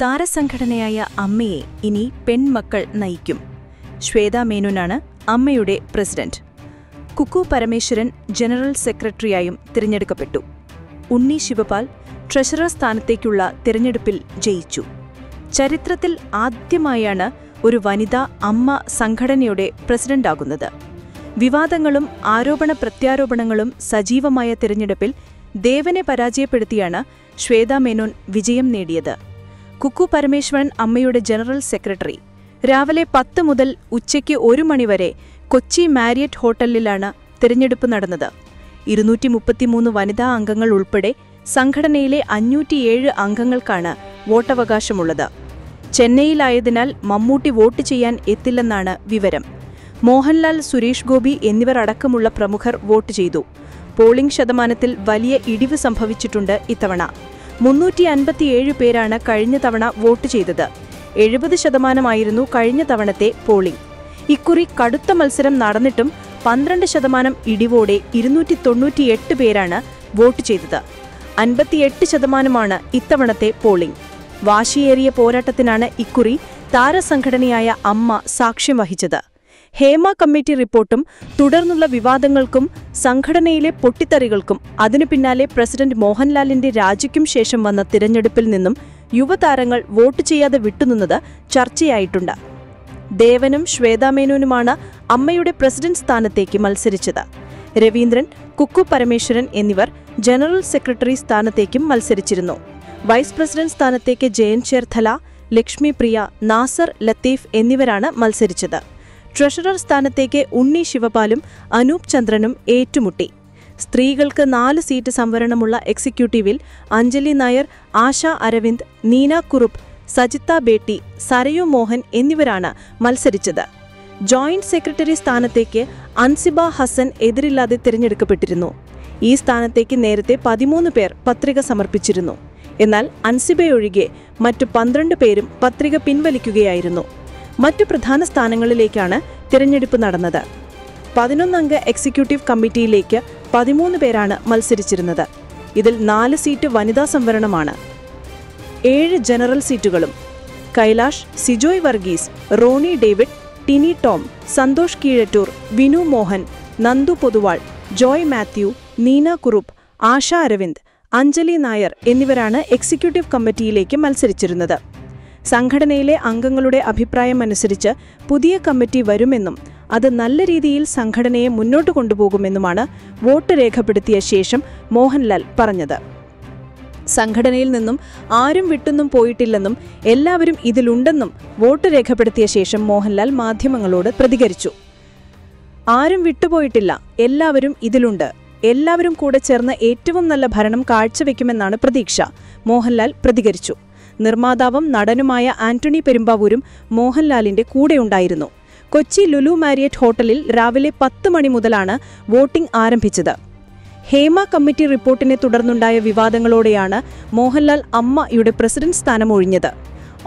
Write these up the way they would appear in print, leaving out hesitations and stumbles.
താരസംഘടനയായ അമ്മയെ ഇനി പെൺമക്കൾ നയിക്കും. ശ്വേതാ മേനോനാണ് അമ്മയുടെ പ്രസിഡന്റ്. കുക്കു പരമേശ്വരൻ ജനറൽ സെക്രട്ടറിയായും തിരഞ്ഞെടുക്കപ്പെട്ടു. ഉണ്ണി ശിവപാൽ ട്രഷറർ സ്ഥാനത്തേക്കുള്ള തിരഞ്ഞെടുപ്പിൽ ജയിച്ചു. ചരിത്രത്തിൽ ആദ്യമായാണ് ഒരു വനിതാ അമ്മ സംഘടനയുടെ പ്രസിഡന്റാകുന്നത്. വിവാദങ്ങളും ആരോപണ പ്രത്യാരോപണങ്ങളും സജീവമായ തിരഞ്ഞെടുപ്പിൽ ദേവനെ പരാജയപ്പെടുത്തിയാണ് ശ്വേതാ മേനോൻ വിജയം നേടിയത്. കുക്കു പരമേശ്വരൻ അമ്മയുടെ ജനറൽ സെക്രട്ടറി. രാവിലെ 10 മുതൽ ഉച്ചയ്ക്ക് 1 മണിവരെ കൊച്ചി മാരിയറ്റ് ഹോട്ടലിലാണ് തിരഞ്ഞെടുപ്പ് നടന്നത്. 233 വനിതാ അംഗങ്ങൾ ഉൾപ്പെടെ സംഘടനയിലെ 507 അംഗങ്ങൾക്കാണ് വോട്ടവകാശമുള്ളത്. ചെന്നൈയിലായതിനാൽ മമ്മൂട്ടി വോട്ട് ചെയ്യാൻ എത്തില്ലെന്നാണ് വിവരം. മോഹൻലാൽ, സുരേഷ് ഗോപി എന്നിവർ അടക്കമുള്ള പ്രമുഖർ വോട്ട് ചെയ്തു. പോളിംഗ് ശതമാനത്തിൽ വലിയ ഇടിവ് സംഭവിച്ചിട്ടുണ്ട് ഇത്തവണ. 357 പേരാണ് കഴിഞ്ഞ തവണ വോട്ട് ചെയ്തത്. 70% കഴിഞ്ഞ തവണത്തെ പോളിംഗ്. ഇക്കുറി കടുത്ത മത്സരം നടന്നിട്ടും 12% ഇടിവോടെ 298 പേരാണ് വോട്ട് ചെയ്തത്. 58% ഇത്തവണത്തെ പോളിംഗ്. വാശിയേറിയ പോരാട്ടത്തിനാണ് ഇക്കുറി താരസംഘടനയായ അമ്മ സാക്ഷ്യം വഹിച്ചത്. ഹേമ കമ്മിറ്റി റിപ്പോർട്ടും തുടർന്നുള്ള വിവാദങ്ങൾക്കും സംഘടനയിലെ പൊട്ടിത്തെറികൾക്കും അതിനു പിന്നാലെ പ്രസിഡന്റ് മോഹൻലാലിന്റെ രാജിക്കും ശേഷം വന്ന തിരഞ്ഞെടുപ്പിൽ നിന്നും യുവതാരങ്ങൾ വോട്ട് ചെയ്യാതെ വിട്ടുനിന്നത് ചർച്ചയായിട്ടുണ്ട്. ദേവനും ശ്വേതാ മേനോനുമാണ് അമ്മയുടെ പ്രസിഡന്റ് സ്ഥാനത്തേക്ക് മത്സരിച്ചത്. രവീന്ദ്രൻ, കുക്കു പരമേശ്വരൻ എന്നിവർ ജനറൽ സെക്രട്ടറി സ്ഥാനത്തേക്കും മത്സരിച്ചിരുന്നു. വൈസ് പ്രസിഡന്റ് സ്ഥാനത്തേക്ക് ജയൻ ചേർത്തല, ലക്ഷ്മി പ്രിയ, നാസർ ലത്തീഫ് എന്നിവരാണ് മത്സരിച്ചത്. ട്രഷറർ സ്ഥാനത്തേക്ക് ഉണ്ണി ശിവപാലും അനൂപ് ചന്ദ്രനും ഏറ്റുമുട്ടി. സ്ത്രീകൾക്ക് 4 സീറ്റ് സംവരണമുള്ള എക്സിക്യൂട്ടീവിൽ അഞ്ജലി നായർ, ആശ അരവിന്ദ്, നീന കുറുപ്പ്, സജിത ബേട്ടി, സരയു മോഹൻ എന്നിവരാണ് മത്സരിച്ചത്. ജോയിന്റ് സെക്രട്ടറി സ്ഥാനത്തേക്ക് അൻസിബ ഹസൻ എതിരില്ലാതെ തിരഞ്ഞെടുക്കപ്പെട്ടിരുന്നു. ഈ സ്ഥാനത്തേക്ക് നേരത്തെ 13 പേർ പത്രിക സമർപ്പിച്ചിരുന്നു. എന്നാൽ അൻസിബയൊഴികെ മറ്റു 12 പേരും പത്രിക പിൻവലിക്കുകയായിരുന്നു. മറ്റു പ്രധാന സ്ഥാനങ്ങളിലേക്കാണ് തിരഞ്ഞെടുപ്പ് നടന്നത്. 11 അംഗ എക്സിക്യൂട്ടീവ് കമ്മിറ്റിയിലേക്ക് 13 പേരാണ് മത്സരിച്ചിരുന്നത്. ഇതിൽ 4 സീറ്റ് വനിതാ സംവരണമാണ്. 7 ജനറൽ സീറ്റുകളും കൈലാഷ്, സിജോയ് വർഗീസ്, റോണി ഡേവിഡ്, ടിനി ടോം, സന്തോഷ് കീഴറ്റൂർ, വിനു മോഹൻ, നന്ദു പൊതുവാൾ, ജോയ് മാത്യു, നീന കുറുപ്പ്, ആശ അരവിന്ദ്, അഞ്ജലി നായർ എന്നിവരാണ് എക്സിക്യൂട്ടീവ് കമ്മിറ്റിയിലേക്ക് മത്സരിച്ചിരുന്നത്. സംഘടനയിലെ അംഗങ്ങളുടെ അഭിപ്രായമനുസരിച്ച് പുതിയ കമ്മിറ്റി വരുമെന്നും അത് നല്ല രീതിയിൽ സംഘടനയെ മുന്നോട്ട് കൊണ്ടുപോകുമെന്നുമാണ് വോട്ട് രേഖപ്പെടുത്തിയ ശേഷം മോഹൻലാൽ പറഞ്ഞത്. സംഘടനയിൽ നിന്നും ആരും വിട്ടൊന്നും പോയിട്ടില്ലെന്നും എല്ലാവരും ഇതിലുണ്ടെന്നും വോട്ട് രേഖപ്പെടുത്തിയ ശേഷം മോഹൻലാൽ മാധ്യമങ്ങളോട് പ്രതികരിച്ചു. ആരും വിട്ടുപോയിട്ടില്ല, എല്ലാവരും ഇതിലുണ്ട്. എല്ലാവരും കൂടെ ചേർന്ന് ഏറ്റവും നല്ല ഭരണം കാഴ്ചവെക്കുമെന്നാണ് പ്രതീക്ഷ, മോഹൻലാൽ പ്രതികരിച്ചു. നിർമ്മാതാവും നടനുമായ ആന്റണി പെരുമ്പാവൂരും മോഹൻലാലിന്റെ കൂടെയുണ്ടായിരുന്നു. കൊച്ചി ലുലു മാരിയറ്റ് ഹോട്ടലിൽ രാവിലെ 10 മണി മുതലാണ് വോട്ടിംഗ് ആരംഭിച്ചത്. ഹേമ കമ്മിറ്റി റിപ്പോർട്ടിനെ തുടർന്നുണ്ടായ വിവാദങ്ങളോടെയാണ് മോഹൻലാൽ അമ്മയുടെ പ്രസിഡന്റ് സ്ഥാനം ഒഴിഞ്ഞത്.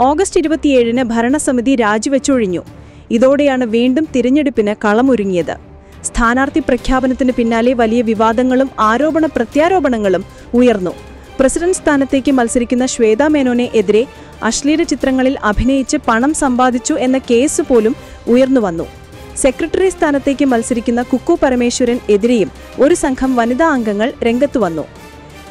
ഓഗസ്റ്റ് 27-ന് ഭരണസമിതി രാജിവെച്ചൊഴിഞ്ഞു. ഇതോടെയാണ് വീണ്ടും തിരഞ്ഞെടുപ്പിന് കളമൊരുങ്ങിയത്. സ്ഥാനാർത്ഥി പ്രഖ്യാപനത്തിന് പിന്നാലെ വലിയ വിവാദങ്ങളും ആരോപണ പ്രത്യാരോപണങ്ങളും ഉയർന്നു. പ്രസിഡന്റ് സ്ഥാനത്തേക്ക് മത്സരിക്കുന്ന ശ്വേതാ മേനോനെ എതിരെ അശ്ലീല ചിത്രങ്ങളിൽ അഭിനയിച്ച് പണം സമ്പാദിച്ചു എന്ന കേസ് പോലും ഉയർന്നുവന്നു. സെക്രട്ടറി സ്ഥാനത്തേക്ക് മത്സരിക്കുന്ന കുക്കു പരമേശ്വരൻ എതിരെയും ഒരു സംഘം വനിതാ അംഗങ്ങൾ രംഗത്തുവന്നു.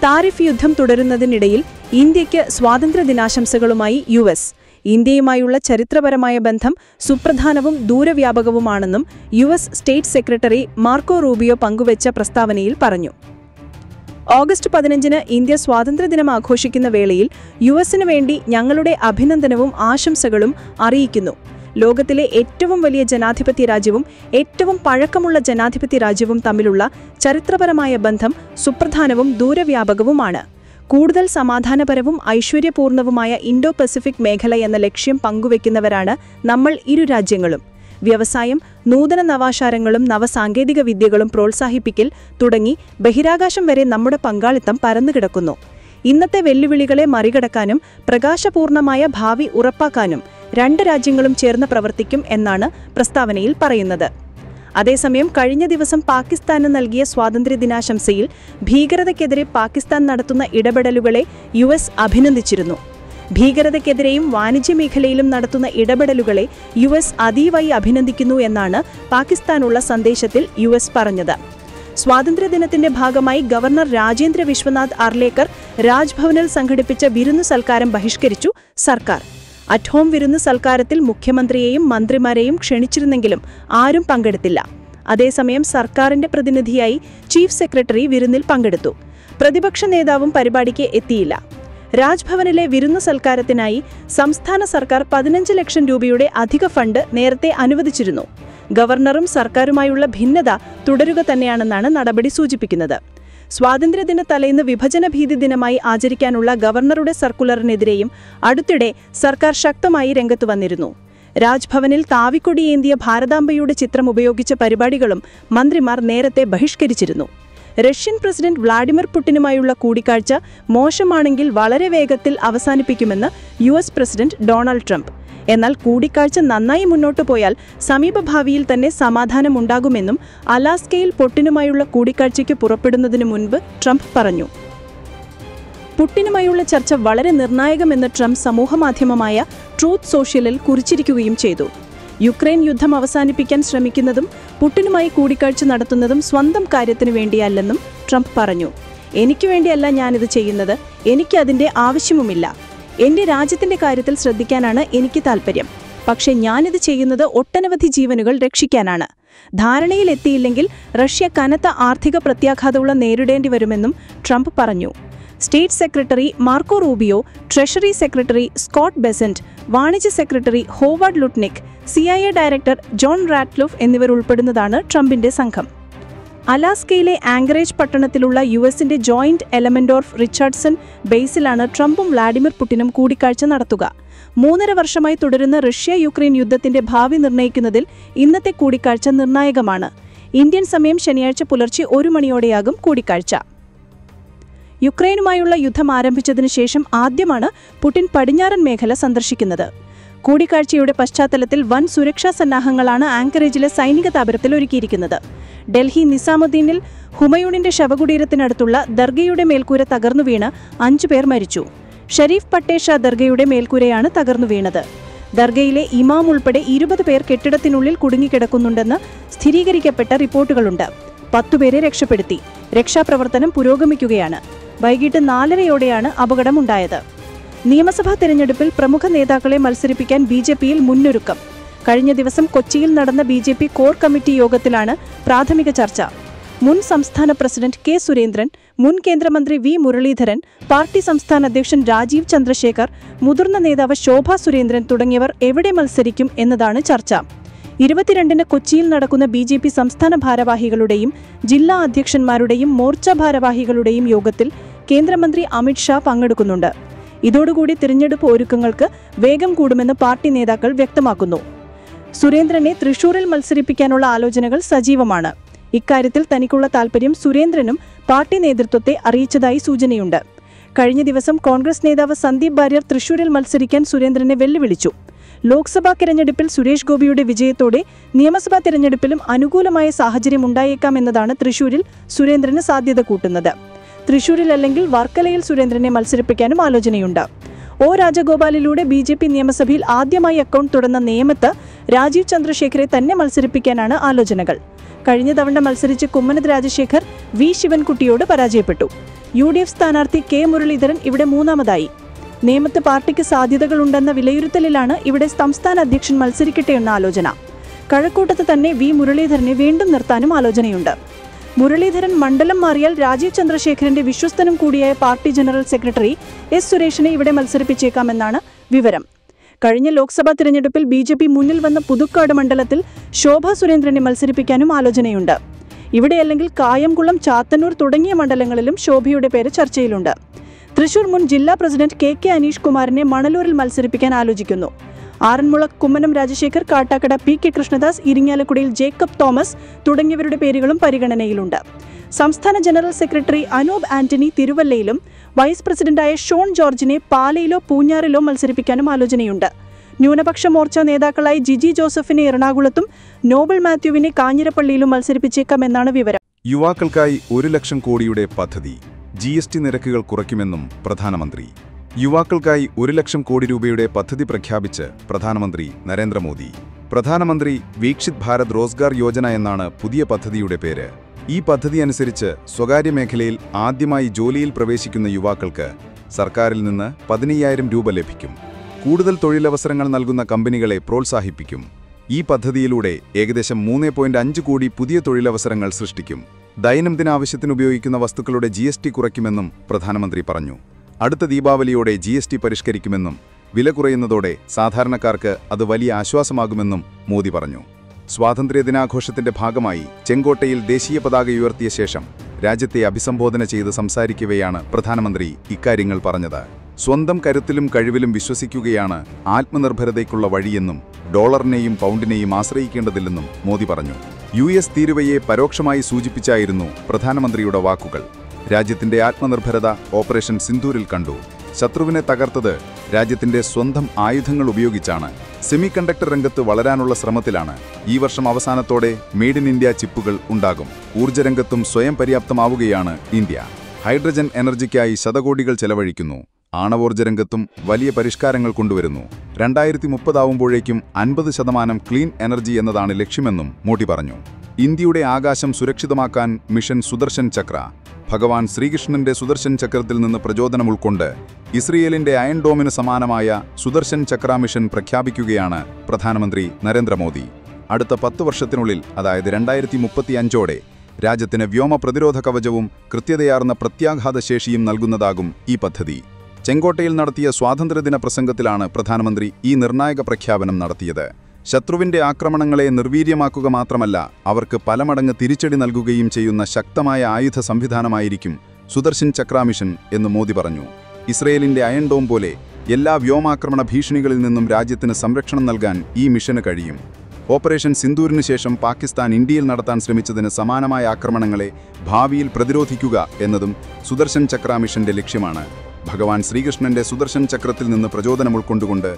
താരിഫ് യുദ്ധം തുടരുന്നതിനിടയിൽ ഇന്ത്യയ്ക്ക് സ്വാതന്ത്ര്യദിനാശംസകളുമായി US. ഇന്ത്യയുമായുള്ള ചരിത്രപരമായ ബന്ധം സുപ്രധാനവും ദൂരവ്യാപകവുമാണെന്നും US state secretary Marco Rubio പങ്കുവച്ച പ്രസ്താവനയിൽ പറഞ്ഞു. ഓഗസ്റ്റ് 15-ന് ഇന്ത്യ സ്വാതന്ത്ര്യദിനം ആഘോഷിക്കുന്ന വേളയിൽ US-ന് വേണ്ടി ഞങ്ങളുടെ അഭിനന്ദനവും ആശംസകളും അറിയിക്കുന്നു. ലോകത്തിലെ ഏറ്റവും വലിയ ജനാധിപത്യ രാജ്യവും ഏറ്റവും പഴക്കമുള്ള ജനാധിപത്യ രാജ്യവും തമ്മിലുള്ള ചരിത്രപരമായ ബന്ധം സുപ്രധാനവും ദൂരവ്യാപകവുമാണ്. കൂടുതൽ സമാധാനപരവും ഐശ്വര്യപൂർണവുമായ ഇൻഡോ പസഫിക് മേഖല എന്ന ലക്ഷ്യം പങ്കുവെക്കുന്നവരാണ് നമ്മൾ ഇരു രാജ്യങ്ങളും. വ്യവസായം, നൂതന നവാശാരങ്ങളും നവസാങ്കേതിക വിദ്യകളും പ്രോത്സാഹിപ്പിക്കൽ തുടങ്ങി ബഹിരാകാശം വരെ നമ്മുടെ പങ്കാളിത്തം പരന്നുകിടക്കുന്നു. ഇന്നത്തെ വെല്ലുവിളികളെ മറികടക്കാനും പ്രകാശപൂർണമായ ഭാവി ഉറപ്പാക്കാനും 2 രാജ്യങ്ങളും ചേർന്ന് പ്രവർത്തിക്കും എന്നാണ് പ്രസ്താവനയിൽ പറയുന്നത്. അതേസമയം കഴിഞ്ഞ ദിവസം പാകിസ്ഥാന് നൽകിയ സ്വാതന്ത്ര്യദിനാശംസയിൽ ഭീകരതയ്ക്കെതിരെ പാകിസ്ഥാൻ നടത്തുന്ന ഇടപെടലുകളെ US അഭിനന്ദിച്ചിരുന്നു. ഭീകരതയ്ക്കെതിരെയും വാണിജ്യമേഖലയിലും നടത്തുന്ന ഇടപെടലുകളെ US അതീവായി അഭിനന്ദിക്കുന്നു എന്നാണ് പാകിസ്ഥാനുള്ള സന്ദേശത്തിൽ US പറഞ്ഞത്. സ്വാതന്ത്ര്യദിനത്തിന്റെ ഭാഗമായി ഗവർണർ രാജേന്ദ്ര വിശ്വനാഥ് അർലേക്കർ രാജ്ഭവനിൽ സംഘടിപ്പിച്ച വിരുന്നു സൽക്കാരം ബഹിഷ്കരിച്ചു സർക്കാർ. അറ്റ്-ഹോം വിരുന്നു സൽക്കാരത്തിൽ മുഖ്യമന്ത്രിയെയും മന്ത്രിമാരെയും ക്ഷണിച്ചിരുന്നെങ്കിലും ആരും പങ്കെടുത്തില്ല. അതേസമയം സർക്കാരിന്റെ പ്രതിനിധിയായി ചീഫ് സെക്രട്ടറി വിരുന്നിൽ പങ്കെടുത്തു. പ്രതിപക്ഷ നേതാവും പരിപാടിക്ക് എത്തിയില്ല. രാജ്ഭവനിലെ വിരുന്നു സൽക്കാരത്തിനായി സംസ്ഥാന സർക്കാർ 15 ലക്ഷം രൂപയുടെ അധിക ഫണ്ട് നേരത്തെ അനുവദിച്ചിരുന്നു. ഗവർണറും സർക്കാരുമായുള്ള ഭിന്നത തുടരുക തന്നെയാണെന്നാണ് നടപടി സൂചിപ്പിക്കുന്നത്. സ്വാതന്ത്ര്യദിന തലേന്ന് വിഭജന ഭീതി ദിനമായി ആചരിക്കാനുള്ള ഗവർണറുടെ സർക്കുലറിനെതിരെയും അടുത്തിടെ സർക്കാർ ശക്തമായി രംഗത്തു വന്നിരുന്നു. രാജ്ഭവനിൽ താവിക്കൊടിയേന്തിയ ഭാരതാംബയുടെ ചിത്രം ഉപയോഗിച്ച പരിപാടികളും മന്ത്രിമാർ നേരത്തെ ബഹിഷ്കരിച്ചിരുന്നു. റഷ്യൻ പ്രസിഡന്റ് വ്ളാഡിമിർ പുടിനുമായുള്ള കൂടിക്കാഴ്ച മോശമാണെങ്കിൽ വളരെ വേഗത്തിൽ അവസാനിപ്പിക്കുമെന്ന് US പ്രസിഡന്റ് ഡൊണാൾഡ് ട്രംപ്. എന്നാൽ കൂടിക്കാഴ്ച നന്നായി മുന്നോട്ടു പോയാൽ സമീപഭാവിയിൽ തന്നെ സമാധാനമുണ്ടാകുമെന്നും അലാസ്കയിൽ പുടിനുമായുള്ള കൂടിക്കാഴ്ചയ്ക്ക് പുറപ്പെടുന്നതിനു മുൻപ് ട്രംപ് പറഞ്ഞു. പുടിനുമായുള്ള ചർച്ച വളരെ നിർണായകമെന്ന് ട്രംപ് സമൂഹമാധ്യമമായ ട്രൂത്ത് സോഷ്യലിൽ കുറിച്ചിരിക്കുകയും ചെയ്തു. യുക്രൈൻ യുദ്ധം അവസാനിപ്പിക്കാൻ ശ്രമിക്കുന്നതും പുടിനുമായി കൂടിക്കാഴ്ച നടത്തുന്നതും സ്വന്തം കാര്യത്തിനു വേണ്ടിയല്ലെന്നും ട്രംപ് പറഞ്ഞു. എനിക്ക് വേണ്ടിയല്ല ഞാനിത് ചെയ്യുന്നത്, എനിക്ക് അതിന്റെ ആവശ്യവുമില്ല. എന്റെ രാജ്യത്തിന്റെ കാര്യത്തിൽ ശ്രദ്ധിക്കാനാണ് എനിക്ക് താൽപ്പര്യം. പക്ഷേ ഞാനിത് ചെയ്യുന്നത് ഒട്ടനവധി ജീവനുകൾ രക്ഷിക്കാനാണ്. ധാരണയിലെത്തിയില്ലെങ്കിൽ റഷ്യ കനത്ത ആർത്ഥിക പ്രത്യാഘാതമുള്ള നേരിടേണ്ടി വരുമെന്നും ട്രംപ് പറഞ്ഞു. State secretary Marco Rubio, treasury secretary Scott Bessent, വാണിജ്യ secretary Howard Lutnick, CIA director John Ratcliffe എന്നിവരുൾപ്പെടുന്നതാണ് ട്രംപിന്റെ സംഘം. അലാസ്കയിലെ ആങ്കറേജ് പട്ടണത്തിലുള്ള USന്റെ ജോയിന്റ് എലമെന്റ് ഓഫ് റിച്ചാർഡ്സൺ ബേസിലാണ് ട്രംപും വ്ളാഡിമിർ പുടിനും കൂടിക്കാഴ്ച നടത്തുക. 3.5 വർഷമായി തുടരുന്ന റഷ്യ-യുക്രൈൻ യുദ്ധത്തിന്റെ ഭാവി നിർണ്ണയിക്കുന്നതിൽ ഇന്നത്തെ കൂടിക്കാഴ്ച നിർണായകമാണ്. ഇന്ത്യൻ സമയം ശനിയാഴ്ച പുലർച്ചെ 1 മണിയോടെയാകും കൂടിക്കാഴ്ച. യുക്രൈനുമായുള്ള യുദ്ധം ആരംഭിച്ചതിനു ശേഷം ആദ്യമാണ് പുടിൻ പടിഞ്ഞാറൻ മേഖല സന്ദർശിക്കുന്നത്. കൂടിക്കാഴ്ചയുടെ പശ്ചാത്തലത്തിൽ വൻ സുരക്ഷാ സന്നാഹങ്ങളാണ് ആങ്കറേജിലെ സൈനിക താവളത്തിൽ ഒരുക്കിയിരിക്കുന്നത്. ഡൽഹി നിസാമുദ്ദീനിൽ ഹുമയൂണിന്റെ ശവകുടീരത്തിനടുത്തുള്ള ദർഗയുടെ മേൽക്കൂര തകർന്നു വീണ് 5 പേർ മരിച്ചു. ഷരീഫ് പട്ടേഷ ദർഗയുടെ മേൽക്കൂരയാണ് തകർന്നു വീണത്. ദർഗയിലെ ഇമാം ഉൾപ്പെടെ 20 പേർ കെട്ടിടത്തിനുള്ളിൽ കുടുങ്ങിക്കിടക്കുന്നുണ്ടെന്ന് സ്ഥിരീകരിക്കപ്പെട്ട റിപ്പോർട്ടുകളുണ്ട്. 10 പേരെ രക്ഷപ്പെടുത്തി. രക്ഷാപ്രവർത്തനം പുരോഗമിക്കുകയാണ്. വൈകിട്ട് 4:30യോടെയാണ് അപകടമുണ്ടായത്. നിയമസഭാ തെരഞ്ഞെടുപ്പിൽ പ്രമുഖ നേതാക്കളെ മത്സരിപ്പിക്കാൻ BJPയിൽ മുന്നൊരുക്കം. കഴിഞ്ഞ ദിവസം കൊച്ചിയിൽ നടന്ന BJP കോർ കമ്മിറ്റി യോഗത്തിലാണ് പ്രാഥമിക ചർച്ച. മുൻ സംസ്ഥാന പ്രസിഡന്റ് K. സുരേന്ദ്രൻ, മുൻ കേന്ദ്രമന്ത്രി V. മുരളീധരൻ, പാർട്ടി സംസ്ഥാന അധ്യക്ഷൻ രാജീവ് ചന്ദ്രശേഖർ, മുതിർന്ന നേതാവ് ശോഭാ സുരേന്ദ്രൻ തുടങ്ങിയവർ എവിടെ മത്സരിക്കും എന്നതാണ് ചർച്ച. 22-ന് കൊച്ചിയിൽ നടക്കുന്ന BJP സംസ്ഥാന ഭാരവാഹികളുടെയും ജില്ലാ അധ്യക്ഷന്മാരുടെയും മോർച്ച ഭാരവാഹികളുടെയും യോഗത്തിൽ കേന്ദ്രമന്ത്രി അമിത് ഷാ പങ്കെടുക്കുന്നുണ്ട്. ഇതോടുകൂടി തിരഞ്ഞെടുപ്പ് ഒരുക്കങ്ങൾക്ക് വേഗം കൂടുമെന്ന് പാർട്ടി നേതാക്കൾ വ്യക്തമാക്കുന്നു. സുരേന്ദ്രനെ തൃശൂരിൽ മത്സരിപ്പിക്കാനുള്ള ആലോചനകൾ സജീവമാണ്. ഇക്കാര്യത്തിൽ തനിക്കുള്ള താൽപ്പര്യം സുരേന്ദ്രനും പാർട്ടി നേതൃത്വത്തെ അറിയിച്ചതായി സൂചനയുണ്ട്. കഴിഞ്ഞ ദിവസം കോൺഗ്രസ് നേതാവ് സന്ദീപ് വാര്യർ തൃശൂരിൽ മത്സരിക്കാൻ സുരേന്ദ്രനെ വെല്ലുവിളിച്ചു. ലോക്സഭാ തിരഞ്ഞെടുപ്പിൽ സുരേഷ് ഗോപിയുടെ വിജയത്തോടെ നിയമസഭാ തിരഞ്ഞെടുപ്പിലും അനുകൂലമായ സാഹചര്യം ഉണ്ടായേക്കാമെന്നതാണ് തൃശൂരിൽ സുരേന്ദ്രന് സാധ്യത കൂട്ടുന്നത്. തൃശൂരിൽ അല്ലെങ്കിൽ വർക്കലയിൽ സുരേന്ദ്രനെ മത്സരിപ്പിക്കാനും ആലോചനയുണ്ട്. O. രാജഗോപാലിലൂടെ BJP നിയമസഭയിൽ ആദ്യമായി അക്കൗണ്ട് തുറന്ന നേമത്ത് രാജീവ് ചന്ദ്രശേഖരെ തന്നെ മത്സരിപ്പിക്കാനാണ് ആലോചനകൾ. കഴിഞ്ഞ തവണ മത്സരിച്ച് കുമ്മനം രാജശേഖർ V. ശിവൻകുട്ടിയോട് പരാജയപ്പെട്ടു. UDF സ്ഥാനാർത്ഥി K. മുരളീധരൻ ഇവിടെ 3ാമതായി. നേമത്ത് പാർട്ടിക്ക് സാധ്യതകളുണ്ടെന്ന വിലയിരുത്തലിലാണ് ഇവിടെ സംസ്ഥാന അധ്യക്ഷൻ മത്സരിക്കട്ടെ എന്ന ആലോചന. കഴക്കൂട്ടത്ത് തന്നെ V. മുരളീധരനെ വീണ്ടും നിർത്താനും ആലോചനയുണ്ട്. മുരളീധരൻ മണ്ഡലം മാറിയാൽ രാജീവ് ചന്ദ്രശേഖരന്റെ വിശ്വസ്തനും കൂടിയായ പാർട്ടി ജനറൽ സെക്രട്ടറി S. സുരേഷിനെ ഇവിടെ മത്സരിപ്പിച്ചേക്കാമെന്നാണ് വിവരം. കഴിഞ്ഞ ലോക്സഭാ തിരഞ്ഞെടുപ്പിൽ BJP മുന്നിൽ വന്ന പുതുക്കാട് മണ്ഡലത്തിൽ ശോഭാ സുരേന്ദ്രനെ മത്സരിപ്പിക്കാനും ആലോചനയുണ്ട്. ഇവിടെയല്ലെങ്കിൽ കായംകുളം, ചാത്തന്നൂർ തുടങ്ങിയ മണ്ഡലങ്ങളിലും ശോഭയുടെ പേര് ചർച്ചയിലുണ്ട്. തൃശൂർ മുൻ ജില്ലാ പ്രസിഡന്റ് K. അനീഷ് കുമാറിനെ മണലൂരിൽ മത്സരിപ്പിക്കാൻ ആലോചിക്കുന്നു. ആറന്മുള കുമ്മനം രാജശേഖർ, കാട്ടാക്കട P. കൃഷ്ണദാസ്, ഇരിങ്ങാലക്കുടയിൽ ജേക്കബ് തോമസ് തുടങ്ങിയവരുടെ പേരുകളും പരിഗണനയിലുണ്ട്. സംസ്ഥാന ജനറൽ സെക്രട്ടറി അനൂപ് ആന്റണി തിരുവല്ലയിലും വൈസ് പ്രസിഡന്റായ ഷോൺ ജോർജിനെ പാലയിലോ പൂഞ്ഞാറിലോ മത്സരിപ്പിക്കാനും ആലോചനയുണ്ട്. ന്യൂനപക്ഷ മോർച്ച നേതാക്കളായി ജിജി ജോസഫിനെ എറണാകുളത്തും നോബൽ മാത്യുവിനെ കാഞ്ഞിരപ്പള്ളിയിലും മത്സരിപ്പിച്ചേക്കാമെന്നാണ് വിവരം. യുവാക്കൾക്കായി 1 ലക്ഷം കോടിയുടെ പദ്ധതി. GST നിരക്കുകൾ കുറയ്ക്കുമെന്നും പ്രധാനമന്ത്രി. യുവാക്കൾക്കായി 1 ലക്ഷം കോടി രൂപയുടെ പദ്ധതി പ്രഖ്യാപിച്ച് പ്രധാനമന്ത്രി നരേന്ദ്രമോദി. പ്രധാനമന്ത്രി വീക്ഷിത് ഭാരത് റോസ്ഗാർ യോജന എന്നാണ് പുതിയ പദ്ധതിയുടെ പേര്. ഈ പദ്ധതി അനുസരിച്ച് സ്വകാര്യ മേഖലയിൽ ആദ്യമായി ജോലിയിൽ പ്രവേശിക്കുന്ന യുവാക്കൾക്ക് സർക്കാരിൽ നിന്ന് 15,000 രൂപ ലഭിക്കും. കൂടുതൽ തൊഴിലവസരങ്ങൾ നൽകുന്ന കമ്പനികളെ പ്രോത്സാഹിപ്പിക്കും. ഈ പദ്ധതിയിലൂടെ ഏകദേശം 3.5 കോടി പുതിയ തൊഴിലവസരങ്ങൾ സൃഷ്ടിക്കും. ദൈനംദിന ആവശ്യത്തിനുപയോഗിക്കുന്ന വസ്തുക്കളുടെ GST കുറയ്ക്കുമെന്നും പ്രധാനമന്ത്രി പറഞ്ഞു. അടുത്ത ദീപാവലിയോടെ GST പരിഷ്കരിക്കുമെന്നും വില കുറയുന്നതോടെ സാധാരണക്കാർക്ക് അത് വലിയ ആശ്വാസമാകുമെന്നും മോദി പറഞ്ഞു. സ്വാതന്ത്ര്യദിനാഘോഷത്തിന്റെ ഭാഗമായി ചെങ്കോട്ടയിൽ ദേശീയ പതാക ഉയർത്തിയ ശേഷം രാജ്യത്തെ അഭിസംബോധന ചെയ്ത് സംസാരിക്കവെയാണ് പ്രധാനമന്ത്രി ഇക്കാര്യങ്ങൾ പറഞ്ഞത്. സ്വന്തം കരുത്തിലും കഴിവിലും വിശ്വസിക്കുകയാണ് ആത്മനിർഭരതയ്ക്കുള്ള വഴിയെന്നും ഡോളറിനെയും പൗണ്ടിനെയും ആശ്രയിക്കേണ്ടതില്ലെന്നും മോദി പറഞ്ഞു. US തീരുവയെ പരോക്ഷമായി സൂചിപ്പിച്ചായിരുന്നു പ്രധാനമന്ത്രിയുടെ വാക്കുകൾ. രാജ്യത്തിന്റെ ആത്മനിർഭരത ഓപ്പറേഷൻ സിന്ദൂരിൽ കണ്ടു. ശത്രുവിനെ തകർത്തത് രാജ്യത്തിന്റെ സ്വന്തം ആയുധങ്ങൾ ഉപയോഗിച്ചാണ്. സെമികണ്ടക്ടർ രംഗത്ത് വളരാനുള്ള ശ്രമത്തിലാണ്. ഈ വർഷം അവസാനത്തോടെ മെയ്ഡ് ഇൻ ഇന്ത്യ ചിപ്പുകൾ ഉണ്ടാകും. ഊർജ്ജരംഗത്തും സ്വയം പര്യാപ്തമാവുകയാണ് ഇന്ത്യ. ഹൈഡ്രജൻ എനർജിക്കായി ശതകോടികൾ ചെലവഴിക്കുന്നു. ആണവോർജ്ജരംഗത്തും വലിയ പരിഷ്കാരങ്ങൾ കൊണ്ടുവരുന്നു. 2030 ആവുമ്പോഴേക്കും 50% ക്ലീൻ എനർജി എന്നതാണ് ലക്ഷ്യമെന്നും മോദി പറഞ്ഞു. ഇന്ത്യയുടെ ആകാശം സുരക്ഷിതമാക്കാൻ മിഷൻ സുദർശൻ ചക്ര. ഭഗവാൻ ശ്രീകൃഷ്ണന്റെ സുദർശൻ ചക്രത്തിൽ നിന്ന് പ്രചോദനം ഉൾക്കൊണ്ട് ഇസ്രയേലിന്റെ അയൺ ഡോമിന് സമാനമായ സുദർശൻ ചക്ര മിഷൻ പ്രഖ്യാപിക്കുകയാണ് പ്രധാനമന്ത്രി നരേന്ദ്രമോദി. അടുത്ത 10 വർഷത്തിനുള്ളിൽ, അതായത് 2035ഓടെ രാജ്യത്തിന് വ്യോമ പ്രതിരോധ കവചവും കൃത്യതയാർന്ന പ്രത്യാഘാത ശേഷിയും നൽകുന്നതാകും ഈ പദ്ധതി. ചെങ്കോട്ടയിൽ നടത്തിയ സ്വാതന്ത്ര്യദിന പ്രസംഗത്തിലാണ് പ്രധാനമന്ത്രി ഈ നിർണായക പ്രഖ്യാപനം നടത്തിയത്. ശത്രുവിന്റെ ആക്രമണങ്ങളെ നിർവീര്യമാക്കുക മാത്രമല്ല, അവർക്ക് പല മടങ്ങ് തിരിച്ചടി നൽകുകയും ചെയ്യുന്ന ശക്തമായ ആയുധ സംവിധാനമായിരിക്കും സുദർശൻ ചക്ര മിഷൻ എന്ന് മോദി പറഞ്ഞു. ഇസ്രയേലിന്റെ അയൺ ഡോം പോലെ എല്ലാ വ്യോമാക്രമണ ഭീഷണികളിൽ നിന്നും രാജ്യത്തിന് സംരക്ഷണം നൽകാൻ ഈ മിഷന് കഴിയും. ഓപ്പറേഷൻ സിന്ദൂരിനു ശേഷം പാകിസ്ഥാൻ ഇന്ത്യയിൽ നടത്താൻ ശ്രമിച്ചതിന് സമാനമായ ആക്രമണങ്ങളെ ഭാവിയിൽ പ്രതിരോധിക്കുക എന്നതും സുദർശൻ ചക്ര മിഷന്റെ ലക്ഷ്യമാണ്. ഭഗവാൻ ശ്രീകൃഷ്ണന്റെ സുദർശൻ ചക്രത്തിൽ നിന്ന് പ്രചോദനം ഉൾക്കൊണ്ടുകൊണ്ട്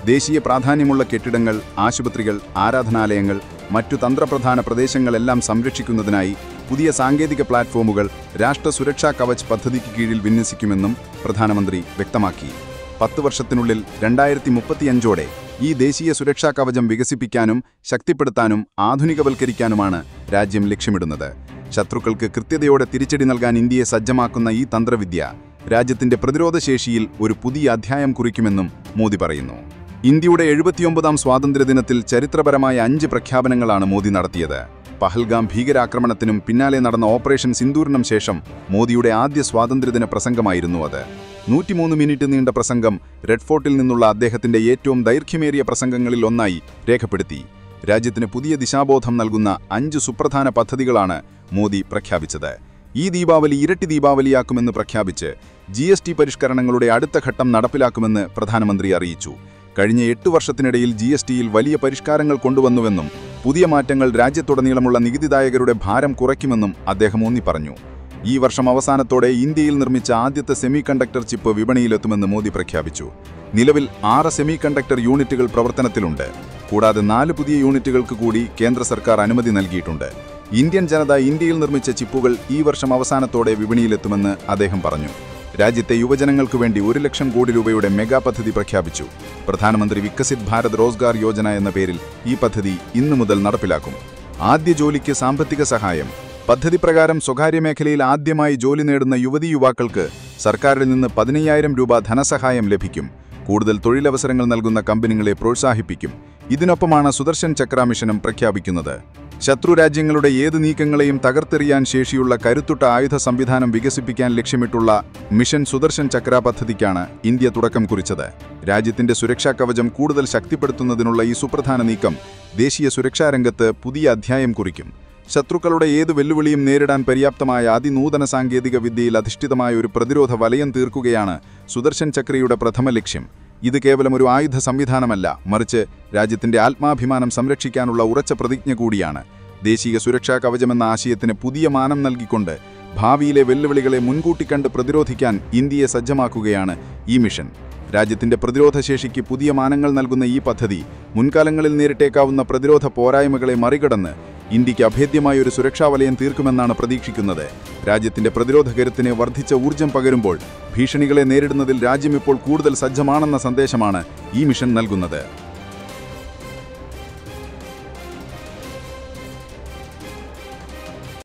ദേശീയ പ്രാധാന്യമുള്ള കെട്ടിടങ്ങൾ, ആശുപത്രികൾ, ആരാധനാലയങ്ങൾ, മറ്റു തന്ത്രപ്രധാന പ്രദേശങ്ങളെല്ലാം സംരക്ഷിക്കുന്നതിനായി പുതിയ സാങ്കേതിക പ്ലാറ്റ്ഫോമുകൾ രാഷ്ട്ര സുരക്ഷാ കവച് പദ്ധതിക്ക് കീഴിൽ വിന്യസിക്കുമെന്നും പ്രധാനമന്ത്രി വ്യക്തമാക്കി. 10 വർഷത്തിനുള്ളിൽ 2035ഓടെ ഈ ദേശീയ സുരക്ഷാ കവചം വികസിപ്പിക്കാനും ശക്തിപ്പെടുത്താനും ആധുനികവൽക്കരിക്കാനുമാണ് രാജ്യം ലക്ഷ്യമിടുന്നത്. ശത്രുക്കൾക്ക് കൃത്യതയോടെ തിരിച്ചടി നൽകാൻ ഇന്ത്യയെ സജ്ജമാക്കുന്ന ഈ തന്ത്രവിദ്യ രാജ്യത്തിന്റെ പ്രതിരോധശേഷിയിൽ ഒരു പുതിയ അധ്യായം കുറിക്കുമെന്നും മോദി പറയുന്നു. ഇന്ത്യയുടെ 79ാം സ്വാതന്ത്ര്യദിനത്തിൽ ചരിത്രപരമായ 5 പ്രഖ്യാപനങ്ങളാണ് മോദി നടത്തിയത്. പഹൽഗാം ഭീകരാക്രമണത്തിനും പിന്നാലെ നടന്ന ഓപ്പറേഷൻ സിന്ദൂരിനും ശേഷം മോദിയുടെ ആദ്യ സ്വാതന്ത്ര്യദിന പ്രസംഗമായിരുന്നു അത്. 103 മിനിറ്റ് നീണ്ട പ്രസംഗം റെഡ് ഫോർട്ടിൽ നിന്നുള്ള അദ്ദേഹത്തിന്റെ ഏറ്റവും ദൈർഘ്യമേറിയ പ്രസംഗങ്ങളിൽ ഒന്നായി രേഖപ്പെടുത്തി. രാജ്യത്തിന് പുതിയ ദിശാബോധം നൽകുന്ന 5 സുപ്രധാന പദ്ധതികളാണ് മോദി പ്രഖ്യാപിച്ചത്. ഈ ദീപാവലി ഇരട്ടി ദീപാവലിയാക്കുമെന്ന് പ്രഖ്യാപിച്ച് GST പരിഷ്കരണങ്ങളുടെ അടുത്ത ഘട്ടം നടപ്പിലാക്കുമെന്ന് പ്രധാനമന്ത്രി അറിയിച്ചു. കഴിഞ്ഞ 8 വർഷത്തിനിടയിൽ GSTയിൽ വലിയ പരിഷ്കാരങ്ങൾ കൊണ്ടുവന്നുവെന്നും പുതിയ മാറ്റങ്ങൾ രാജ്യത്തുടനീളമുള്ള നികുതിദായകരുടെ ഭാരം കുറയ്ക്കുമെന്നും അദ്ദേഹം ഊന്നി പറഞ്ഞു. ഈ വർഷം അവസാനത്തോടെ ഇന്ത്യയിൽ നിർമ്മിച്ച ആദ്യത്തെ സെമികണ്ടക്ടർ ചിപ്പ് വിപണിയിലെത്തുമെന്ന് മോദി പ്രഖ്യാപിച്ചു. നിലവിൽ 6 സെമികണ്ടക്ടർ യൂണിറ്റുകൾ പ്രവർത്തനത്തിലുണ്ട്. കൂടാതെ 4 പുതിയ യൂണിറ്റുകൾക്ക് കൂടി കേന്ദ്ര സർക്കാർ അനുമതി നൽകിയിട്ടുണ്ട്. ഇന്ത്യൻ ജനത ഇന്ത്യയിൽ നിർമ്മിച്ച ചിപ്പുകൾ ഈ വർഷം അവസാനത്തോടെ വിപണിയിലെത്തുമെന്ന് അദ്ദേഹം പറഞ്ഞു. രാജ്യത്തെ യുവജനങ്ങൾക്കു വേണ്ടി 1 ലക്ഷം കോടി രൂപയുടെ മെഗാ പദ്ധതി പ്രഖ്യാപിച്ചു. പ്രധാനമന്ത്രി വികസിത് ഭാരത് റോസ്ഗാർ യോജന എന്ന പേരിൽ ഈ പദ്ധതി ഇന്നു മുതൽ നടപ്പിലാക്കും. ആദ്യ ജോലിക്ക് സാമ്പത്തിക സഹായം. പദ്ധതി പ്രകാരം സ്വകാര്യ മേഖലയിൽ ആദ്യമായി ജോലി നേടുന്ന യുവതീ-യുവാക്കൾക്ക് സർക്കാരിൽ നിന്ന് 15,000 രൂപ ധനസഹായം ലഭിക്കും. കൂടുതൽ തൊഴിലവസരങ്ങൾ നൽകുന്ന കമ്പനികളെ പ്രോത്സാഹിപ്പിക്കും. ഇതിനൊപ്പമാണ് സുദർശൻ ചക്ര മിഷനും പ്രഖ്യാപിക്കുന്നത്. ശത്രുരാജ്യങ്ങളുടെ ഏത് നീക്കങ്ങളെയും തകർത്തെറിയാൻ ശേഷിയുള്ള കരുത്തുറ്റ ആയുധ സംവിധാനം വികസിപ്പിക്കാൻ ലക്ഷ്യമിട്ടുള്ള മിഷൻ സുദർശൻ ചക്ര പദ്ധതിക്കാണ് ഇന്ത്യ തുടക്കം കുറിച്ചത്. രാജ്യത്തിന്റെ സുരക്ഷാ കവചം കൂടുതൽ ശക്തിപ്പെടുത്തുന്നതിനുള്ള ഈ സുപ്രധാന നീക്കം ദേശീയ സുരക്ഷാ രംഗത്ത് പുതിയ അധ്യായം കുറിക്കും. ശത്രുക്കളുടെ ഏത് വെല്ലുവിളിയും നേരിടാൻ പര്യാപ്തമായ അതിനൂതന സാങ്കേതിക വിദ്യയിൽ അധിഷ്ഠിതമായ ഒരു പ്രതിരോധ വലയം തീർക്കുകയാണ് സുദർശൻ ചക്രയുടെ പ്രഥമ ലക്ഷ്യം. ഇത് കേവലം ഒരു ആയുധ സംവിധാനമല്ല, മറിച്ച് രാജ്യത്തിന്റെ ആത്മാഭിമാനം സംരക്ഷിക്കാനുള്ള ഉറച്ച പ്രതിജ്ഞ കൂടിയാണ്. ദേശീയ സുരക്ഷാ കവചമെന്ന ആശയത്തിന് പുതിയ മാനം നൽകിക്കൊണ്ട് ഭാവിയിലെ വെല്ലുവിളികളെ മുൻകൂട്ടി കണ്ട് പ്രതിരോധിക്കാൻ ഇന്ത്യയെ സജ്ജമാക്കുകയാണ് ഈ മിഷൻ. രാജ്യത്തിന്റെ പ്രതിരോധശേഷിക്ക് പുതിയ മാനങ്ങൾ നൽകുന്ന ഈ പദ്ധതി മുൻകാലങ്ങളിൽ നേരിട്ടേക്കാവുന്ന പ്രതിരോധ പോരായ്മകളെ മറികടന്ന് ഇന്ത്യക്ക് അഭേദ്യമായ ഒരു സുരക്ഷാ വലയം തീർക്കുമെന്നാണ് പ്രതീക്ഷിക്കുന്നത്. രാജ്യത്തിന്റെ പ്രതിരോധ കരുത്തിന് വർദ്ധിച്ച ഊർജ്ജം പകരുമ്പോൾ ഭീഷണികളെ നേരിടുന്നതിൽ രാജ്യം ഇപ്പോൾ കൂടുതൽ സജ്ജമാണെന്ന സന്ദേശമാണ് ഈ മിഷൻ നൽകുന്നത്.